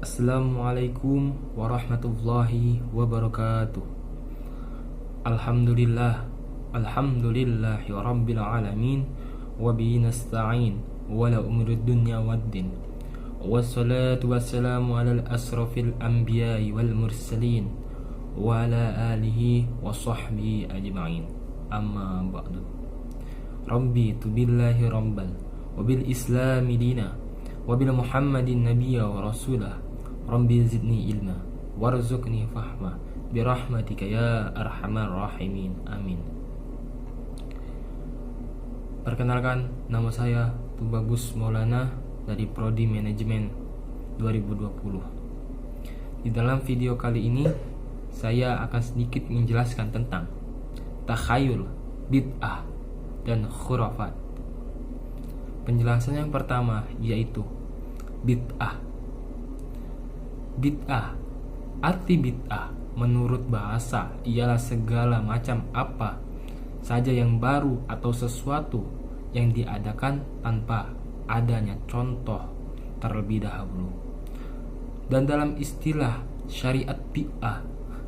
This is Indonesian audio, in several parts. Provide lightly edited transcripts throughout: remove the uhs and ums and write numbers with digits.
Assalamualaikum warahmatullahi wabarakatuh. Alhamdulillahi rabbil alamin. Wabihi nasta'in wala umurud dunya waddin. Wassalatu wassalamu ala asrafil anbiya'i wal mursalin wa ala alihi wa sahbihi ajma'in. Amma ba'du. Rabbi tubillahi rabbal wabil islami dina wabil muhammadin nabiyya wa rasulah. Rabbi zidni ilma warzuqni fahma birahmatika ya arhamar rahimin. Amin. Perkenalkan, nama saya Tubagus Maulana dari Prodi Manajemen 2020. Di dalam video kali ini saya akan sedikit menjelaskan tentang takhayul, bid'ah, dan khurafat. Penjelasan yang pertama yaitu bid'ah. Bid'ah, arti bid'ah menurut bahasa ialah segala macam apa saja yang baru atau sesuatu yang diadakan tanpa adanya contoh terlebih dahulu. Dan dalam istilah syariat, bid'ah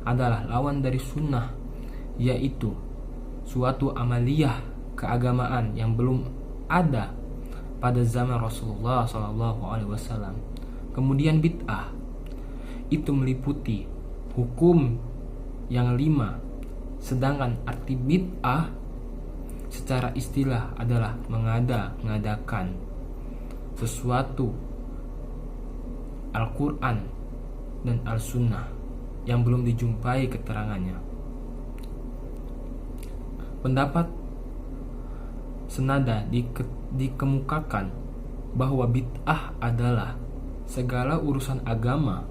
adalah lawan dari sunnah, yaitu suatu amaliyah keagamaan yang belum ada pada zaman Rasulullah SAW. Kemudian bid'ah itu meliputi hukum yang 5, sedangkan arti bid'ah secara istilah adalah mengada-ngadakan sesuatu Al-Quran dan Al-Sunnah yang belum dijumpai keterangannya. Pendapat senada dikemukakan bahwa bid'ah adalah segala urusan agama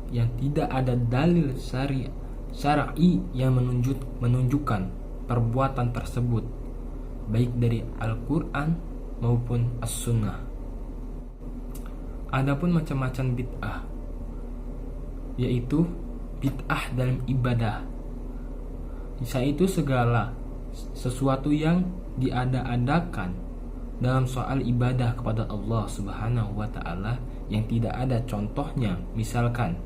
yang tidak ada dalil syar'i yang menunjukkan perbuatan tersebut, baik dari Al-Quran maupun As-Sunnah. Adapun macam-macam bid'ah, yaitu bid'ah dalam ibadah, yaitu segala sesuatu yang diada-adakan dalam soal ibadah kepada Allah Subhanahu wa Ta'ala yang tidak ada contohnya, misalkan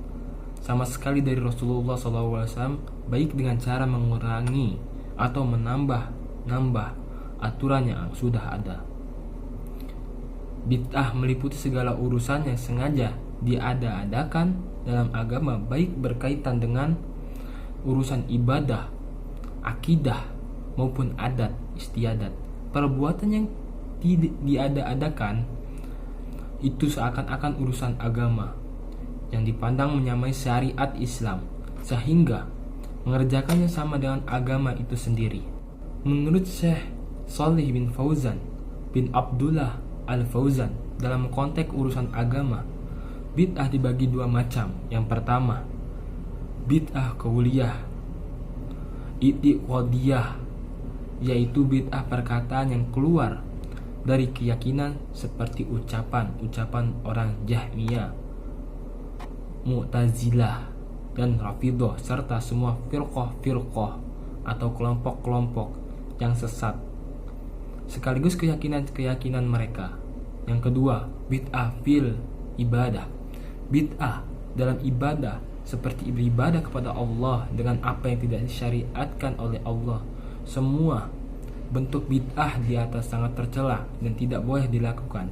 sama sekali dari Rasulullah SAW, baik dengan cara mengurangi atau menambah aturan yang sudah ada. Bid'ah meliputi segala urusan yang sengaja diada-adakan dalam agama, baik berkaitan dengan urusan ibadah, akidah, maupun adat istiadat. Perbuatan yang diada-adakan itu seakan-akan urusan agama yang dipandang menyamai syariat Islam, sehingga mengerjakannya sama dengan agama itu sendiri. Menurut Syekh Shalih bin Fauzan bin Abdullah Al-Fauzan, dalam konteks urusan agama, bid'ah dibagi 2 macam. Yang pertama, bid'ah qauliyah, i'tiqadiyah, yaitu bid'ah perkataan yang keluar dari keyakinan seperti ucapan orang Jahmiyah, Mu'tazilah, dan Rafidhah, serta semua firqah atau kelompok-kelompok yang sesat, sekaligus keyakinan mereka. Yang kedua, bid'ah fil ibadah, bid'ah dalam ibadah seperti beribadah kepada Allah dengan apa yang tidak disyariatkan oleh Allah. Semua bentuk bid'ah di atas sangat tercela dan tidak boleh dilakukan.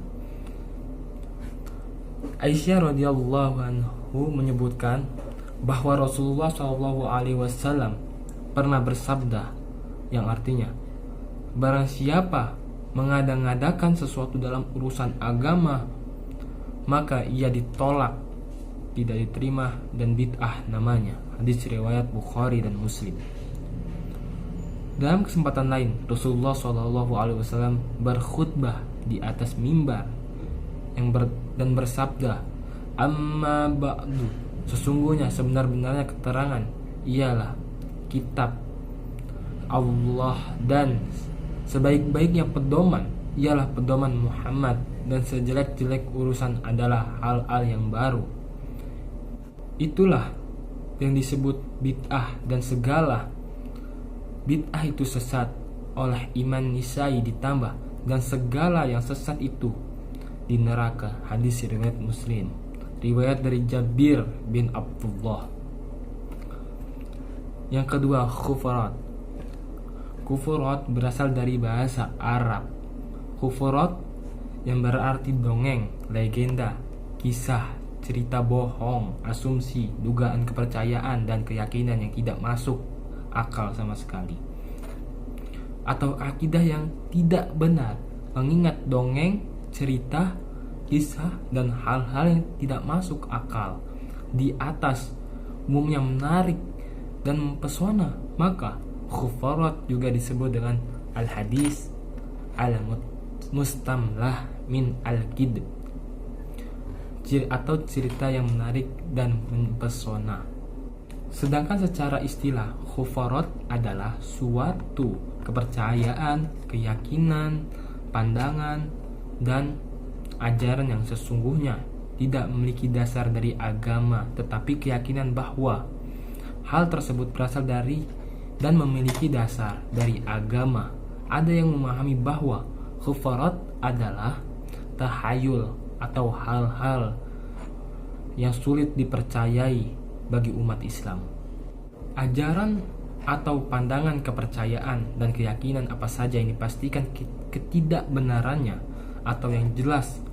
Aisyah radhiyallahu anhu menyebutkan bahwa Rasulullah SAW pernah bersabda, yang artinya, barang siapa mengada-ngadakan sesuatu dalam urusan agama, maka ia ditolak, tidak diterima, dan bid'ah namanya. Hadis riwayat Bukhari dan Muslim. Dalam kesempatan lain, Rasulullah SAW berkhutbah di atas mimbar dan bersabda, amma ba'du, sesungguhnya sebenar-benarnya keterangan ialah kitab Allah, dan sebaik-baiknya pedoman ialah pedoman Muhammad, dan sejelek-jelek urusan adalah hal-hal yang baru. Itulah yang disebut bid'ah, dan segala bid'ah itu sesat oleh iman nisai ditambah, dan segala yang sesat itu di neraka. Hadis riwayat Muslim. Riwayat dari Jabir bin Abdullah. Yang kedua, khufarat. Khufarat berasal dari bahasa Arab. Khufarat yang berarti dongeng, legenda, kisah, cerita bohong, asumsi, dugaan kepercayaan dan keyakinan yang tidak masuk akal sama sekali, atau akidah yang tidak benar, mengingat dongeng, cerita, kisah, dan hal-hal yang tidak masuk akal di atas umumnya menarik dan mempesona, maka khufarat juga disebut dengan al-hadis al-mustamlah min al-kidb, atau cerita yang menarik dan mempesona. Sedangkan secara istilah, khufarat adalah suatu kepercayaan, keyakinan, pandangan, dan ajaran yang sesungguhnya tidak memiliki dasar dari agama, tetapi keyakinan bahwa hal tersebut berasal dari dan memiliki dasar dari agama. Ada yang memahami bahwa khufarat adalah tahayul atau hal-hal yang sulit dipercayai bagi umat Islam. Ajaran atau pandangan kepercayaan dan keyakinan apa saja yang dipastikan ketidakbenarannya atau yang jelas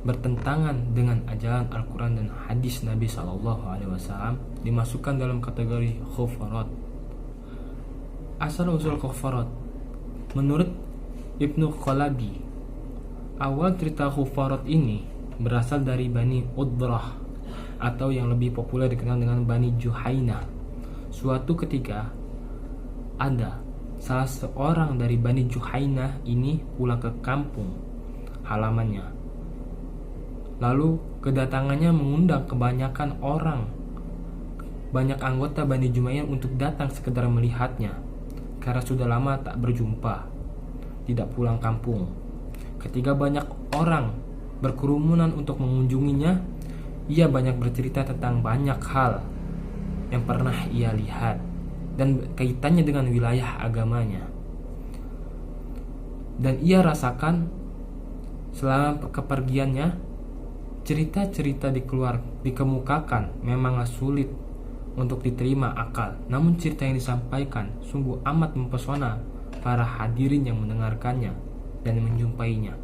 bertentangan dengan ajaran Al-Quran dan hadis Nabi SAW dimasukkan dalam kategori khufarat. Asal-usul khufarat menurut Ibnu Khalabi, awal cerita khufarat ini berasal dari Bani Udrah, atau yang lebih populer dikenal dengan Bani Juhainah. Suatu ketika ada salah seorang dari Bani Juhainah ini pulang ke kampung halamannya. Lalu kedatangannya mengundang kebanyakan orang, banyak anggota Bani Juhainah untuk datang sekedar melihatnya, karena sudah lama tak berjumpa, tidak pulang kampung. Ketika banyak orang berkerumunan untuk mengunjunginya, ia banyak bercerita tentang banyak hal yang pernah ia lihat dan kaitannya dengan wilayah agamanya. Dan ia rasakan selama kepergiannya, cerita-cerita dikemukakan memanglah sulit untuk diterima akal. Namun cerita yang disampaikan sungguh amat mempesona para hadirin yang mendengarkannya dan menjumpainya.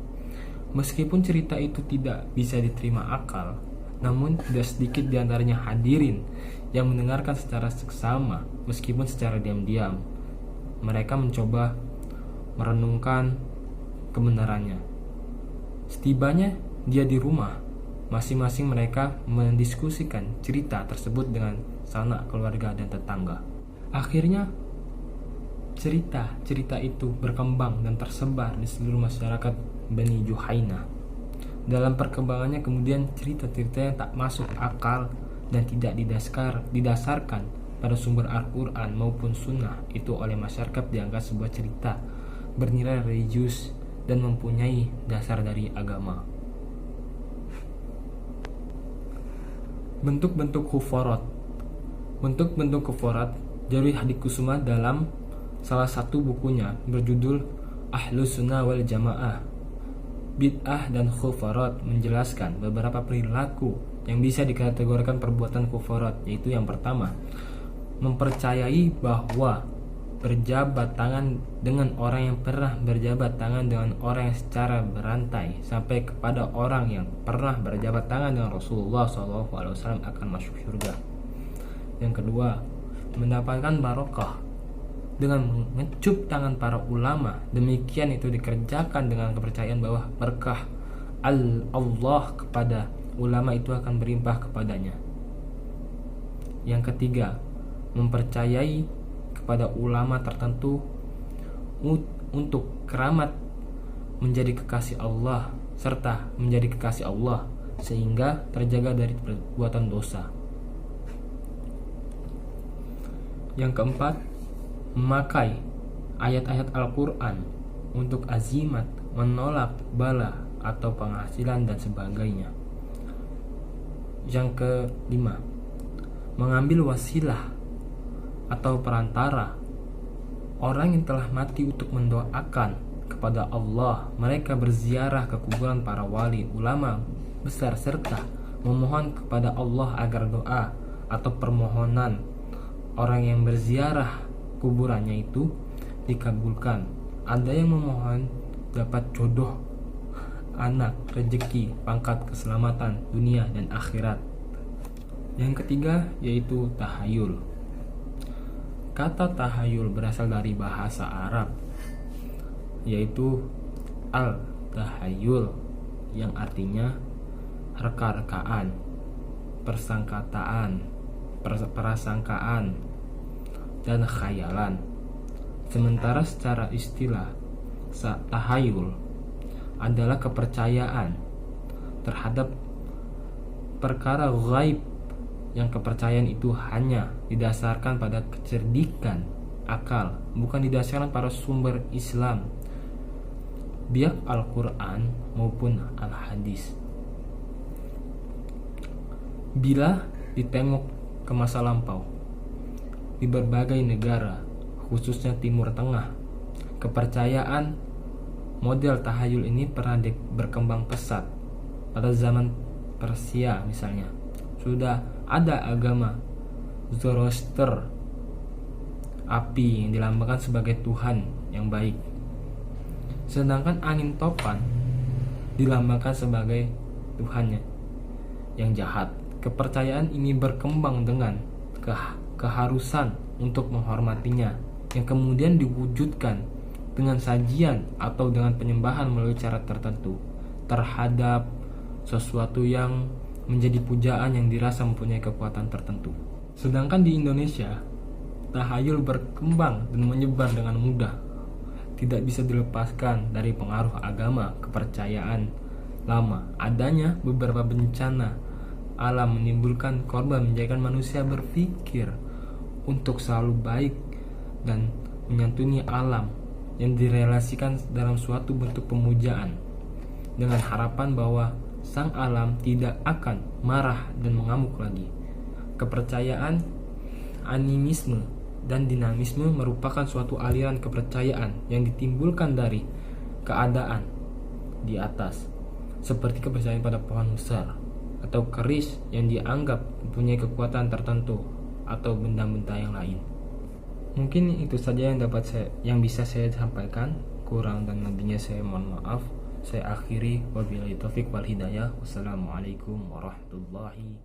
Meskipun cerita itu tidak bisa diterima akal, namun tidak sedikit di antaranya hadirin yang mendengarkan secara seksama, meskipun secara diam-diam. Mereka mencoba merenungkan kebenarannya. Setibanya dia di rumah, masing-masing mereka mendiskusikan cerita tersebut dengan sanak keluarga dan tetangga. Akhirnya cerita-cerita itu berkembang dan tersebar di seluruh masyarakat Bani Juhainah. Dalam perkembangannya kemudian cerita-cerita yang tak masuk akal dan tidak didasarkan pada sumber Al-Quran maupun Sunnah itu oleh masyarakat dianggap sebuah cerita bernilai religius dan mempunyai dasar dari agama. Bentuk-bentuk khufarat. Bentuk-bentuk khufarat Jarwi Hadikusuma dalam salah satu bukunya berjudul Ahlus Sunnah wal Jamaah, Bid'ah dan Khufarat menjelaskan beberapa perilaku yang bisa dikategorikan perbuatan khufarat, yaitu yang pertama, mempercayai bahwa berjabat tangan dengan orang yang pernah berjabat tangan dengan orang yang secara berantai sampai kepada orang yang pernah berjabat tangan dengan Rasulullah SAW akan masuk surga. Yang kedua, mendapatkan barokah dengan mengecup tangan para ulama. Demikian itu dikerjakan dengan kepercayaan bahwa berkah Allah kepada ulama itu akan berlimpah kepadanya. Yang ketiga, mempercayai kepada ulama tertentu untuk keramat menjadi kekasih Allah serta menjadi kekasih Allah sehingga terjaga dari perbuatan dosa. Yang keempat, memakai ayat-ayat Al-Quran untuk azimat, menolak bala atau penghasilan dan sebagainya. Yang kelima, mengambil wasilah atau perantara orang yang telah mati untuk mendoakan kepada Allah. Mereka berziarah ke kuburan para wali, ulama besar serta memohon kepada Allah agar doa atau permohonan orang yang berziarah kuburannya itu dikabulkan. Ada yang memohon dapat jodoh, anak, rezeki, pangkat, keselamatan dunia dan akhirat. Yang ketiga yaitu tahayul. Kata tahayul berasal dari bahasa Arab, yaitu al-tahayul, yang artinya reka-rekaan, persangkataan, prasangkaan, dan khayalan. Sementara secara istilah, tahayul adalah kepercayaan terhadap perkara gaib, yang kepercayaan itu hanya didasarkan pada kecerdikan akal, bukan didasarkan pada sumber Islam, baik Al-Quran maupun Al-Hadis. Bila ditengok ke masa lampau, di berbagai negara, khususnya Timur Tengah, kepercayaan model tahayul ini pernah berkembang pesat. Pada zaman Persia misalnya, sudah ada agama Zoroaster, api yang dilambangkan sebagai Tuhan yang baik. Sedangkan angin topan dilambangkan sebagai Tuhannya yang jahat. Kepercayaan ini berkembang dengan keharusan untuk menghormatinya, yang kemudian diwujudkan dengan sajian atau dengan penyembahan melalui cara tertentu terhadap sesuatu yang menjadi pujaan yang dirasa mempunyai kekuatan tertentu. Sedangkan di Indonesia, tahayul berkembang dan menyebar dengan mudah, tidak bisa dilepaskan dari pengaruh agama kepercayaan lama. Adanya beberapa bencana alam menimbulkan korban, menjadikan manusia berpikir untuk selalu baik dan menyantuni alam, yang direlasikan dalam suatu bentuk pemujaan, dengan harapan bahwa sang alam tidak akan marah dan mengamuk lagi. Kepercayaan animisme dan dinamisme merupakan suatu aliran kepercayaan yang ditimbulkan dari keadaan di atas, seperti kepercayaan pada pohon besar atau keris yang dianggap mempunyai kekuatan tertentu, atau benda-benda yang lain. Mungkin itu saja yang bisa saya sampaikan. Kurang dan lebihnya saya mohon maaf. Saya akhiri, wabillahi taufik wal hidayah. Wassalamualaikum warahmatullahi